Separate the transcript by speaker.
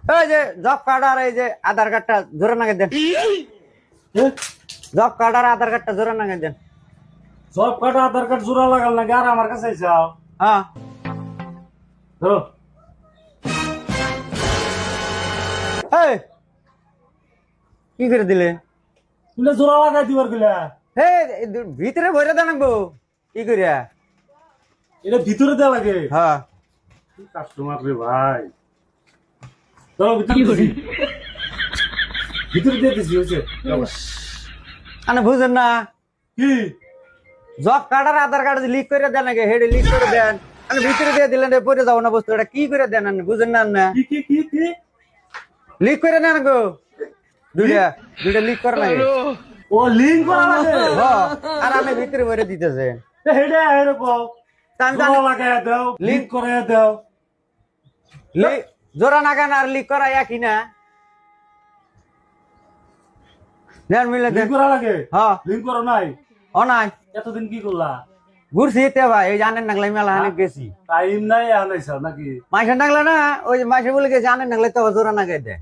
Speaker 1: এই যে job card আর এই যে আধার কার্ডটা জোরে নাগে দেন। জব কার্ড আর আধার কার্ডটা জোরে নাগে দেন।
Speaker 2: জব কার্ড আধার কার্ড জোড়া লাগাল নাকি আর আমার কাছে যাও
Speaker 1: হ্যাঁ
Speaker 2: ধরো
Speaker 1: এই কি করে দিলে?
Speaker 2: তুমি জোড়া লাগাই দিবার গেলা
Speaker 1: হে ভিতরে ভরে দেন গো কি করিয়া?
Speaker 2: এটা ভিতরে দেওয়া লাগে
Speaker 1: হ্যাঁ
Speaker 2: কাস্টমার রে ভাই ধরো ভিতরে ভিতরে দিয়ে দিছি হয়েছে
Speaker 1: আনে বুঝেন না
Speaker 2: কি
Speaker 1: জব কার্ড আর আধার কার্ড লিক করে দেন নাকি হেডে লিক করে দেন আনে ভিতরে দিয়ে দিলেন পরে যাবো না বস্তু এটা কি করে দেন আনে বুঝেন না না
Speaker 2: কি কি কি কি
Speaker 1: লিক করে দেন গো দুইটা দুইটা লিক করে লাগে
Speaker 2: ও লিঙ্ক করা লাগে
Speaker 1: হ্যাঁ আর আমি ভিতরে ভরে দিতেছে
Speaker 2: হেডে এরকম
Speaker 1: তা আমি
Speaker 2: জোড়া লাগাই দাও লিঙ্ক করে দাও
Speaker 1: জোড়া নাগান আর লিক করা একই না দেন মিলে দেন
Speaker 2: লিঙ্ক করা লাগে
Speaker 1: হ্যাঁ
Speaker 2: লিঙ্ক করো নাই
Speaker 1: ও নাই
Speaker 2: এতদিন কি করলা
Speaker 1: ঘুরছি এতে ভাই ওই জানেন নাগলাই মেলা হানে গেছি
Speaker 2: টাইম নাই আনাইছ নাকি
Speaker 1: মাইসে নাগলা না ওই মাইসে বলে গেছে জানেন নাগলাই তো জোড়া নাগাই দেয়